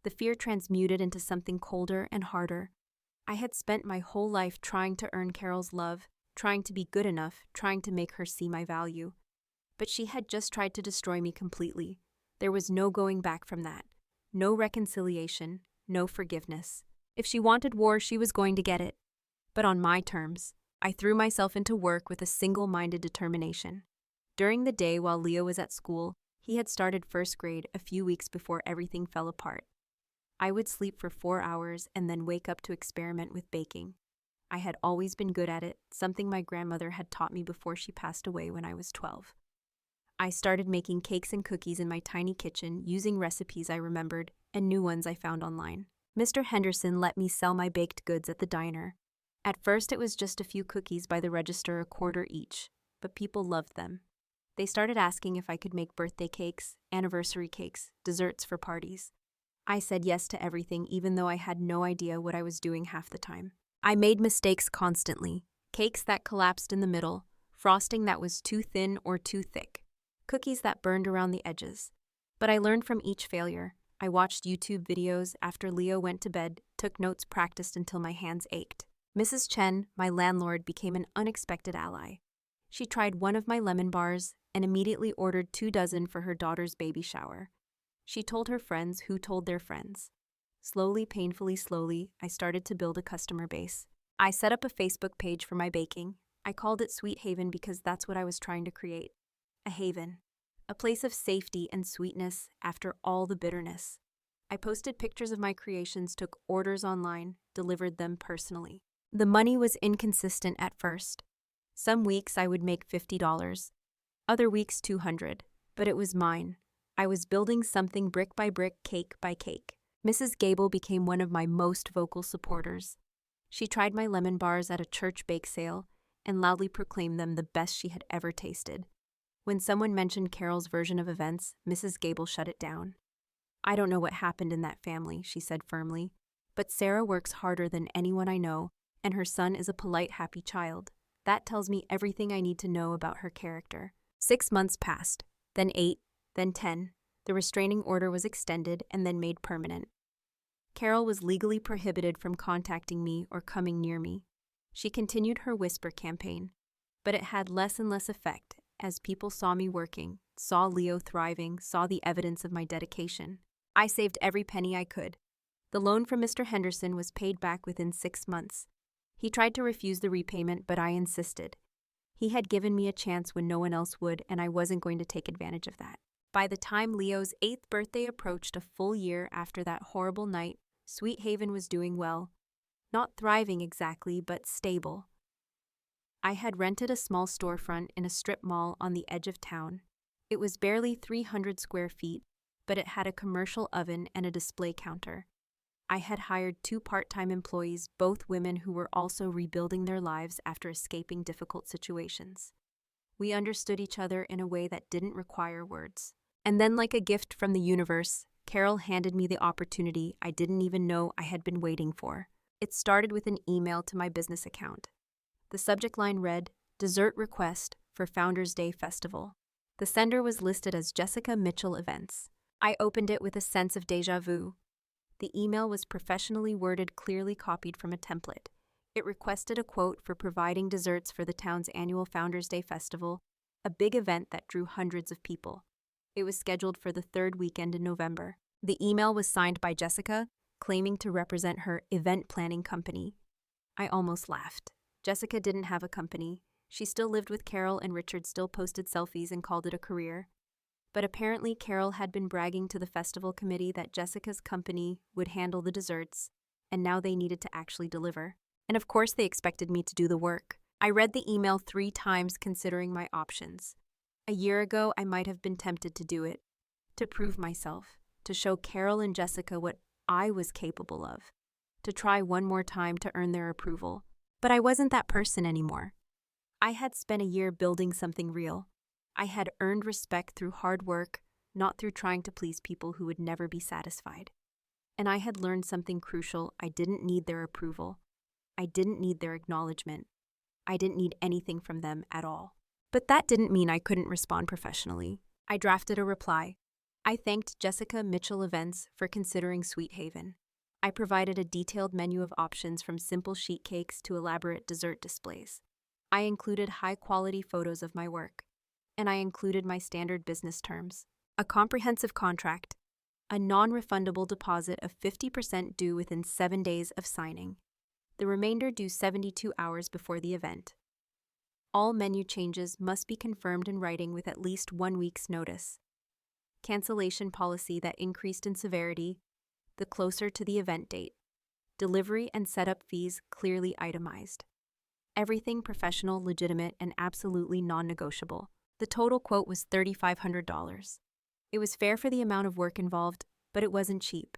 The fear transmuted into something colder and harder. I had spent my whole life trying to earn Carol's love, trying to be good enough, trying to make her see my value. But she had just tried to destroy me completely. There was no going back from that. No reconciliation, no forgiveness. If she wanted war, she was going to get it. But on my terms. I threw myself into work with a single-minded determination. During the day while Leo was at school, he had started first grade a few weeks before everything fell apart. I would sleep for 4 hours and then wake up to experiment with baking. I had always been good at it, something my grandmother had taught me before she passed away when I was 12. I started making cakes and cookies in my tiny kitchen using recipes I remembered and new ones I found online. Mr. Henderson let me sell my baked goods at the diner. At first, it was just a few cookies by the register, a quarter each, but people loved them. They started asking if I could make birthday cakes, anniversary cakes, desserts for parties. I said yes to everything, even though I had no idea what I was doing half the time. I made mistakes constantly. Cakes that collapsed in the middle, frosting that was too thin or too thick, cookies that burned around the edges. But I learned from each failure. I watched YouTube videos after Leo went to bed, took notes, practiced until my hands ached. Mrs. Chen, my landlord, became an unexpected ally. She tried one of my lemon bars and immediately ordered 2 dozen for her daughter's baby shower. She told her friends who told their friends. Slowly, painfully slowly, I started to build a customer base. I set up a Facebook page for my baking. I called it Sweet Haven because that's what I was trying to create. A haven. A place of safety and sweetness after all the bitterness. I posted pictures of my creations, took orders online, delivered them personally. The money was inconsistent at first. Some weeks I would make $50, other weeks $200, but it was mine. I was building something brick by brick, cake by cake. Mrs. Gable became one of my most vocal supporters. She tried my lemon bars at a church bake sale and loudly proclaimed them the best she had ever tasted. When someone mentioned Carol's version of events, Mrs. Gable shut it down. "I don't know what happened in that family," she said firmly, "but Sarah works harder than anyone I know, and her son is a polite, happy child. That tells me everything I need to know about her character." 6 months passed, then 8, then 10. The restraining order was extended and then made permanent. Carol was legally prohibited from contacting me or coming near me. She continued her whisper campaign, but it had less and less effect as people saw me working, saw Leo thriving, saw the evidence of my dedication. I saved every penny I could. The loan from Mr. Henderson was paid back within 6 months. He tried to refuse the repayment, but I insisted. He had given me a chance when no one else would, and I wasn't going to take advantage of that. By the time Leo's 8th birthday approached, a full year after that horrible night, Sweet Haven was doing well. Not thriving exactly, but stable. I had rented a small storefront in a strip mall on the edge of town. It was barely 300 square feet, but it had a commercial oven and a display counter. I had hired 2 part-time employees, both women who were also rebuilding their lives after escaping difficult situations. We understood each other in a way that didn't require words. And then, like a gift from the universe, Carol handed me the opportunity I didn't even know I had been waiting for. It started with an email to my business account. The subject line read, "Dessert request for Founders Day Festival." The sender was listed as Jessica Mitchell Events. I opened it with a sense of déjà vu. The email was professionally worded, clearly copied from a template. It requested a quote for providing desserts for the town's annual Founders Day Festival, a big event that drew hundreds of people. It was scheduled for the 3rd weekend in November. The email was signed by Jessica, claiming to represent her event planning company. I almost laughed. Jessica didn't have a company. She still lived with Carol, and Richard still posted selfies and called it a career. But apparently Carol had been bragging to the festival committee that Jessica's company would handle the desserts, and now they needed to actually deliver. And of course they expected me to do the work. I read the email 3 times, considering my options. A year ago, I might have been tempted to do it, to prove myself, to show Carol and Jessica what I was capable of, to try one more time to earn their approval. But I wasn't that person anymore. I had spent a year building something real. I had earned respect through hard work, not through trying to please people who would never be satisfied. And I had learned something crucial. I didn't need their approval. I didn't need their acknowledgement. I didn't need anything from them at all. But that didn't mean I couldn't respond professionally. I drafted a reply. I thanked Jessica Mitchell Events for considering Sweet Haven. I provided a detailed menu of options from simple sheet cakes to elaborate dessert displays. I included high-quality photos of my work. And I included my standard business terms. A comprehensive contract. A non-refundable deposit of 50% due within 7 days of signing. The remainder due 72 hours before the event. All menu changes must be confirmed in writing with at least 1 week's notice. Cancellation policy that increased in severity. the closer to the event date. Delivery and setup fees clearly itemized. Everything professional, legitimate, and absolutely non-negotiable. The total quote was $3,500. It was fair for the amount of work involved, but it wasn't cheap.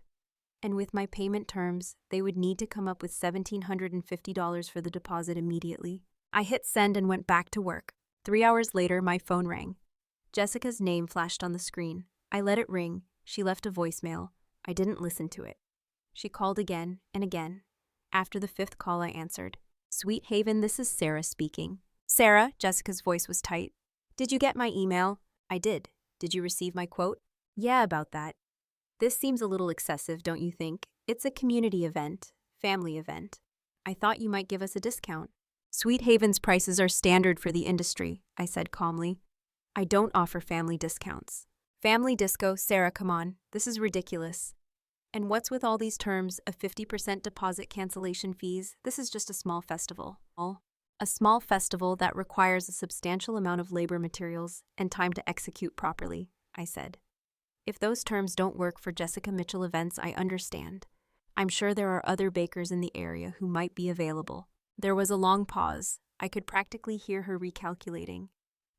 And with my payment terms, they would need to come up with $1,750 for the deposit immediately. I hit send and went back to work. 3 hours later, my phone rang. Jessica's name flashed on the screen. I let it ring. She left a voicemail. I didn't listen to it. She called again and again. After the 5th call, I answered. Sweet Haven, this is Sarah speaking. Sarah, Jessica's voice was tight. Did you get my email? I did. Did you receive my quote? Yeah, about that. This seems a little excessive, don't you think? It's a community event, family event. I thought you might give us a discount. Sweet Haven's prices are standard for the industry, I said calmly. I don't offer family discounts. Family disco, Sarah, come on. This is ridiculous. And what's with all these terms of 50% deposit cancellation fees? This is just a small festival. A small festival that requires a substantial amount of labor materials and time to execute properly, I said. If those terms don't work for Jessica Mitchell events, I understand. I'm sure there are other bakers in the area who might be available. There was a long pause. I could practically hear her recalculating.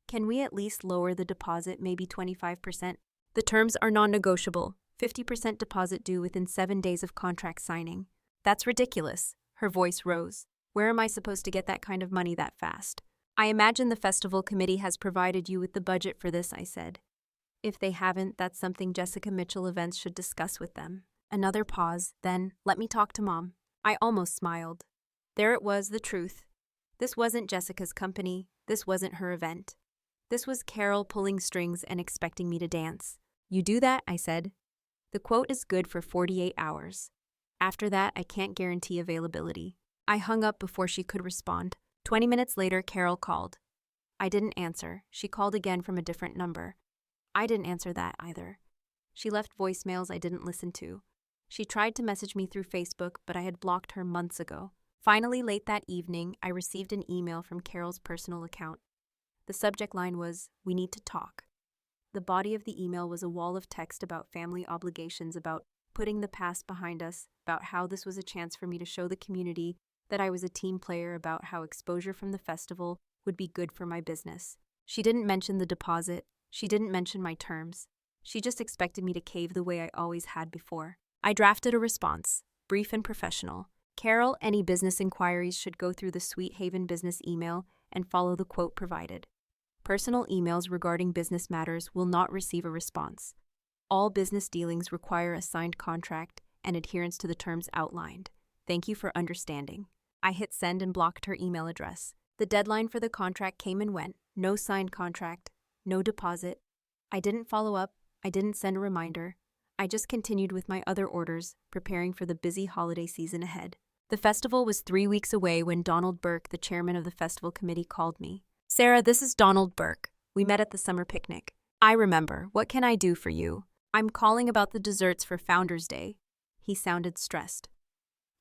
Can we at least lower the deposit, maybe 25%? The terms are non-negotiable. 50% deposit due within 7 days of contract signing. That's ridiculous. Her voice rose. Where am I supposed to get that kind of money that fast? I imagine the festival committee has provided you with the budget for this, I said. If they haven't, that's something Jessica Mitchell events should discuss with them. Another pause, then, let me talk to Mom. I almost smiled. There it was, the truth. This wasn't Jessica's company. This wasn't her event. This was Carol pulling strings and expecting me to dance. You do that, I said. The quote is good for 48 hours. After that, I can't guarantee availability. I hung up before she could respond. 20 minutes later, Carol called. I didn't answer. She called again from a different number. I didn't answer that either. She left voicemails I didn't listen to. She tried to message me through Facebook, but I had blocked her months ago. Finally, late that evening, I received an email from Carol's personal account. The subject line was, "We need to talk." The body of the email was a wall of text about family obligations, about putting the past behind us, about how this was a chance for me to show the community that I was a team player, about how exposure from the festival would be good for my business. She didn't mention the deposit. She didn't mention my terms. She just expected me to cave the way I always had before. I drafted a response, brief and professional. Carol, any business inquiries should go through the Sweet Haven business email and follow the quote provided. Personal emails regarding business matters will not receive a response. All business dealings require a signed contract and adherence to the terms outlined. Thank you for understanding. I hit send and blocked her email address. The deadline for the contract came and went. No signed contract, no deposit. I didn't follow up. I didn't send a reminder. I just continued with my other orders, preparing for the busy holiday season ahead. The festival was 3 weeks away when Donald Burke, the chairman of the festival committee, called me. Sarah, this is Donald Burke. We met at the summer picnic. I remember. What can I do for you? I'm calling about the desserts for Founders Day. He sounded stressed.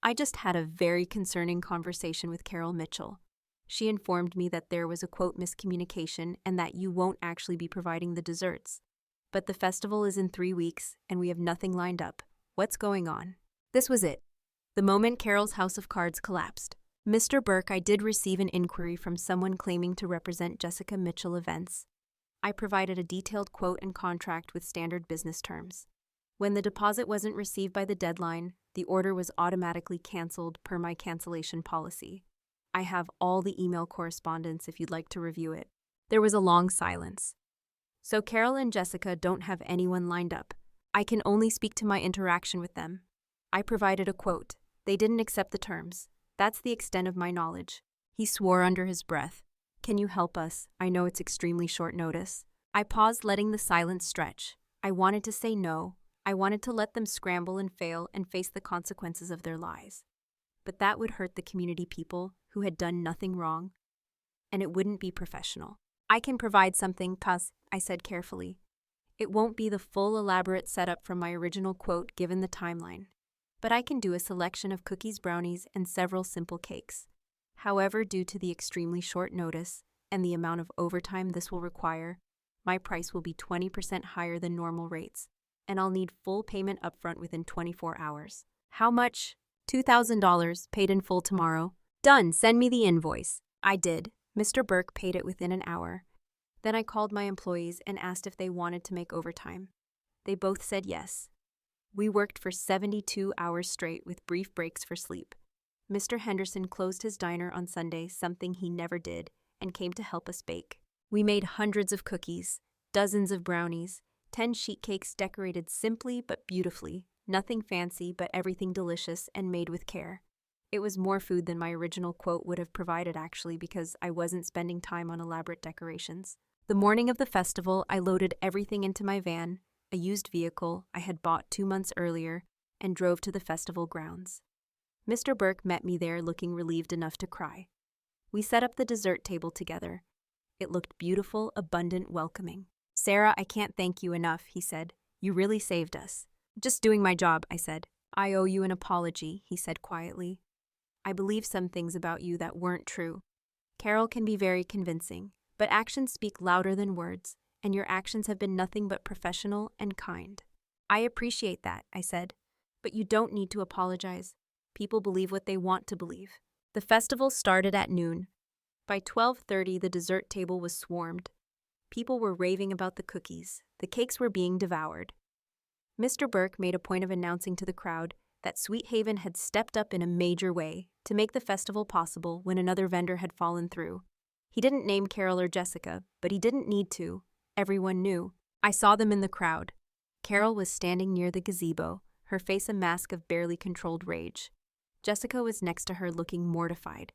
I just had a very concerning conversation with Carol Mitchell. She informed me that there was a quote miscommunication and that you won't actually be providing the desserts. But the festival is in 3 weeks and we have nothing lined up. What's going on? This was it. The moment Carol's house of cards collapsed. Mr. Burke, I did receive an inquiry from someone claiming to represent Jessica Mitchell events. I provided a detailed quote and contract with standard business terms. When the deposit wasn't received by the deadline, the order was automatically canceled per my cancellation policy. I have all the email correspondence if you'd like to review it. There was a long silence. So Carol and Jessica don't have anyone lined up. I can only speak to my interaction with them. I provided a quote. They didn't accept the terms. That's the extent of my knowledge. He swore under his breath. Can you help us? I know it's extremely short notice. I paused, letting the silence stretch. I wanted to say no. I wanted to let them scramble and fail and face the consequences of their lies. But that would hurt the community people who had done nothing wrong, and it wouldn't be professional. I can provide something, I said carefully. It won't be the full elaborate setup from my original quote given the timeline, but I can do a selection of cookies, brownies, and several simple cakes. However, due to the extremely short notice and the amount of overtime this will require, my price will be 20% higher than normal rates. and I'll need full payment upfront within 24 hours. How much? $2,000, paid in full tomorrow. Done, send me the invoice. I did. Mr. Burke paid it within an hour. Then I called my employees and asked if they wanted to make overtime. They both said yes. We worked for 72 hours straight with brief breaks for sleep. Mr. Henderson closed his diner on Sunday, something he never did, and came to help us bake. We made hundreds of cookies, dozens of brownies, 10 sheet cakes decorated simply but beautifully, nothing fancy but everything delicious and made with care. It was more food than my original quote would have provided actually, because I wasn't spending time on elaborate decorations. The morning of the festival, I loaded everything into my van, a used vehicle I had bought 2 months earlier, and drove to the festival grounds. Mr. Burke met me there looking relieved enough to cry. We set up the dessert table together. It looked beautiful, abundant, welcoming. "Sarah, I can't thank you enough," he said. "You really saved us." "Just doing my job," I said. "I owe you an apology," he said quietly. "I believe some things about you that weren't true. Carol can be very convincing, but actions speak louder than words, and your actions have been nothing but professional and kind." "I appreciate that," I said. "But you don't need to apologize. People believe what they want to believe." The festival started at noon. By 12:30, the dessert table was swarmed. People were raving about the cookies. The cakes were being devoured. Mr. Burke made a point of announcing to the crowd that Sweet Haven had stepped up in a major way to make the festival possible when another vendor had fallen through. He didn't name Carol or Jessica, but he didn't need to. Everyone knew. I saw them in the crowd. Carol was standing near the gazebo, her face a mask of barely controlled rage. Jessica was next to her looking mortified.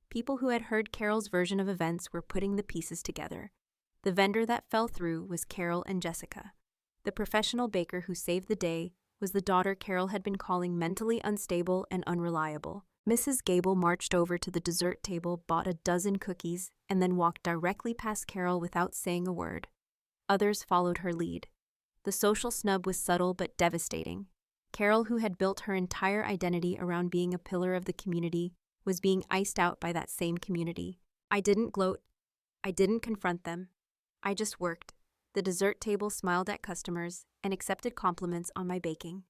People who had heard Carol's version of events were putting the pieces together. The vendor that fell through was Carol and Jessica. The professional baker who saved the day was the daughter Carol had been calling mentally unstable and unreliable. Mrs. Gable marched over to the dessert table, bought a dozen cookies, and then walked directly past Carol without saying a word. Others followed her lead. The social snub was subtle but devastating. Carol, who had built her entire identity around being a pillar of the community, was being iced out by that same community. I didn't gloat. I didn't confront them. I just worked. The dessert table smiled at customers and accepted compliments on my baking.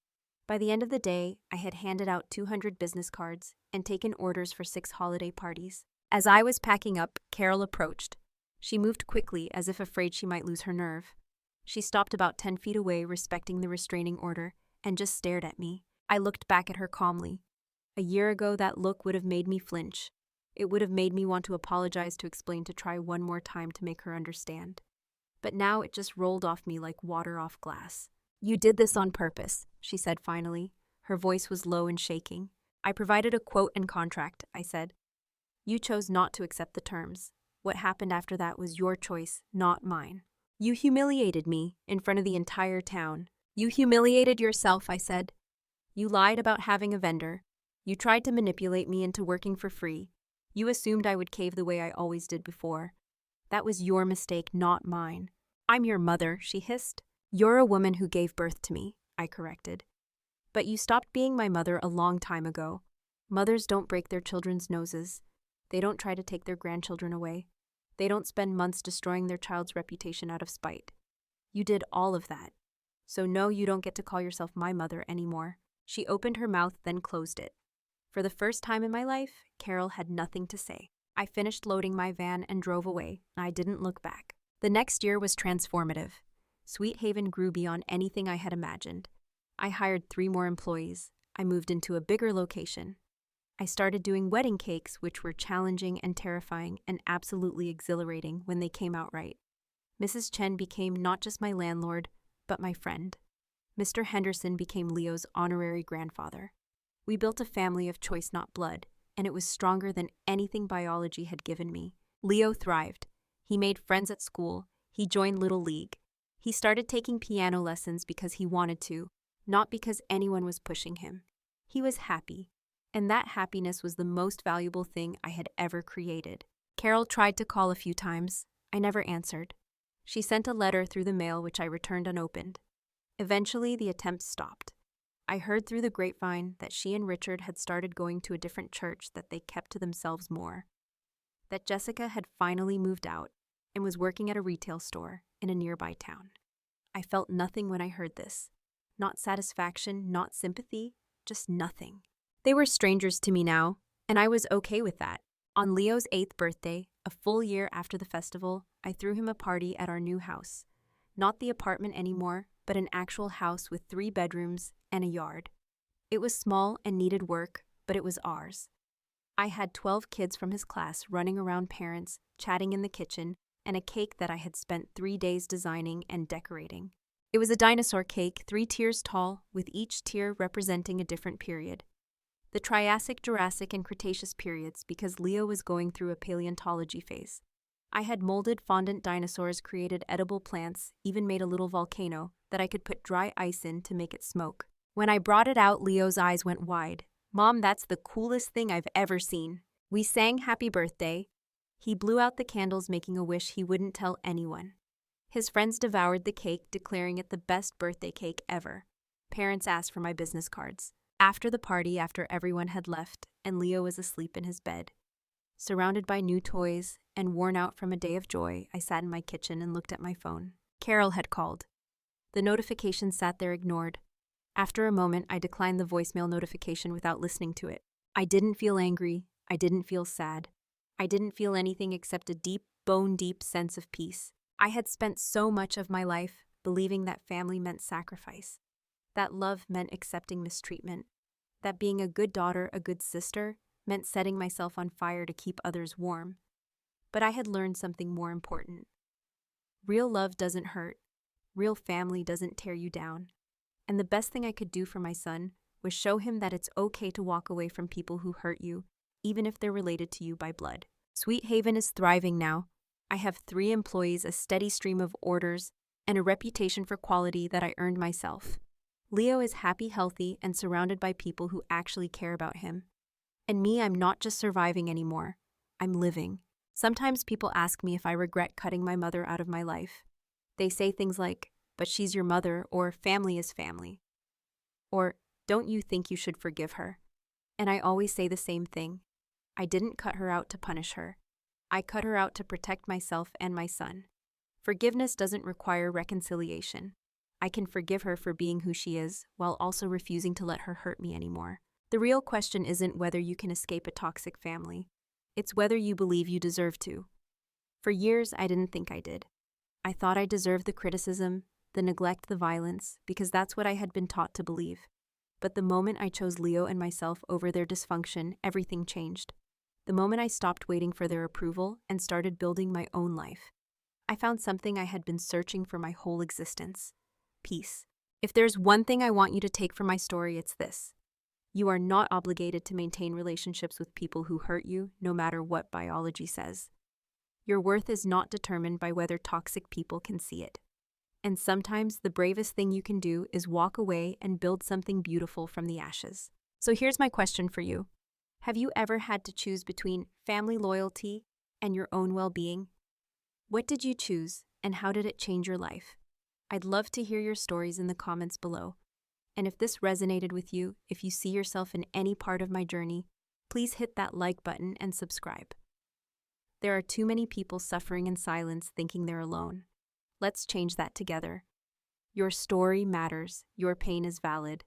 By the end of the day, I had handed out 200 business cards and taken orders for 6 holiday parties. As I was packing up, Carol approached. She moved quickly, as if afraid she might lose her nerve. She stopped about 10 feet away, respecting the restraining order, and just stared at me. I looked back at her calmly. A year ago, that look would have made me flinch. It would have made me want to apologize, to explain, to try one more time to make her understand. But now it just rolled off me like water off glass. "You did this on purpose," she said finally. Her voice was low and shaking. "I provided a quote and contract," I said. "You chose not to accept the terms. What happened after that was your choice, not mine. You humiliated me in front of the entire town." "You humiliated yourself," I said. "You lied about having a vendor. You tried to manipulate me into working for free. You assumed I would cave the way I always did before. That was your mistake, not mine." "I'm your mother," she hissed. "You're a woman who gave birth to me," I corrected. "But you stopped being my mother a long time ago. Mothers don't break their children's noses. They don't try to take their grandchildren away. They don't spend months destroying their child's reputation out of spite. You did all of that. So no, you don't get to call yourself my mother anymore." She opened her mouth, then closed it. For the first time in my life, Carol had nothing to say. I finished loading my van and drove away. I didn't look back. The next year was transformative. Sweet Haven grew beyond anything I had imagined. I hired 3 more employees. I moved into a bigger location. I started doing wedding cakes, which were challenging and terrifying and absolutely exhilarating when they came out right. Mrs. Chen became not just my landlord, but my friend. Mr. Henderson became Leo's honorary grandfather. We built a family of choice, not blood, and it was stronger than anything biology had given me. Leo thrived. He made friends at school. He joined Little League. He started taking piano lessons because he wanted to, not because anyone was pushing him. He was happy, and that happiness was the most valuable thing I had ever created. Carol tried to call a few times. I never answered. She sent a letter through the mail, which I returned unopened. Eventually, the attempt stopped. I heard through the grapevine that she and Richard had started going to a different church that they kept to themselves more. That Jessica had finally moved out and was working at a retail store in a nearby town. I felt nothing when I heard this. Not satisfaction, not sympathy, just nothing. They were strangers to me now, and I was okay with that. On Leo's 8th birthday, a full year after the festival, I threw him a party at our new house. Not the apartment anymore, but an actual house with 3 bedrooms and a yard. It was small and needed work, but it was ours. I had 12 kids from his class running around parents, chatting in the kitchen, and a cake that I had spent 3 days designing and decorating. It was a dinosaur cake, 3 tiers tall, with each tier representing a different period. The Triassic, Jurassic, and Cretaceous periods, because Leo was going through a paleontology phase. I had molded fondant dinosaurs, created edible plants, even made a little volcano that I could put dry ice in to make it smoke. When I brought it out, Leo's eyes went wide. "Mom, that's the coolest thing I've ever seen." We sang happy birthday. He blew out the candles, making a wish he wouldn't tell anyone. His friends devoured the cake, declaring it the best birthday cake ever. Parents asked for my business cards. After the party, after everyone had left and Leo was asleep in his bed, surrounded by new toys and worn out from a day of joy, I sat in my kitchen and looked at my phone. Carol had called. The notification sat there ignored. After a moment, I declined the voicemail notification without listening to it. I didn't feel angry. I didn't feel sad. I didn't feel anything except a deep, bone-deep sense of peace. I had spent so much of my life believing that family meant sacrifice, that love meant accepting mistreatment, that being a good daughter, a good sister, meant setting myself on fire to keep others warm. But I had learned something more important. Real love doesn't hurt. Real family doesn't tear you down. And the best thing I could do for my son was show him that it's okay to walk away from people who hurt you, even if they're related to you by blood. Sweet Haven is thriving now. I have 3 employees, a steady stream of orders, and a reputation for quality that I earned myself. Leo is happy, healthy, and surrounded by people who actually care about him. And me, I'm not just surviving anymore. I'm living. Sometimes people ask me if I regret cutting my mother out of my life. They say things like, "But she's your mother," or "Family is family," or "Don't you think you should forgive her?" And I always say the same thing. I didn't cut her out to punish her. I cut her out to protect myself and my son. Forgiveness doesn't require reconciliation. I can forgive her for being who she is, while also refusing to let her hurt me anymore. The real question isn't whether you can escape a toxic family. It's whether you believe you deserve to. For years, I didn't think I did. I thought I deserved the criticism, the neglect, the violence, because that's what I had been taught to believe. But the moment I chose Leo and myself over their dysfunction, everything changed. The moment I stopped waiting for their approval and started building my own life, I found something I had been searching for my whole existence: peace. If there's one thing I want you to take from my story, it's this. You are not obligated to maintain relationships with people who hurt you, no matter what biology says. Your worth is not determined by whether toxic people can see it. And sometimes the bravest thing you can do is walk away and build something beautiful from the ashes. So here's my question for you. Have you ever had to choose between family loyalty and your own well-being? What did you choose, and how did it change your life? I'd love to hear your stories in the comments below. And if this resonated with you, if you see yourself in any part of my journey, please hit that like button and subscribe. There are too many people suffering in silence, thinking they're alone. Let's change that together. Your story matters, your pain is valid,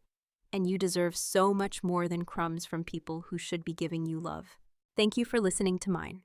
and you deserve so much more than crumbs from people who should be giving you love. Thank you for listening to mine.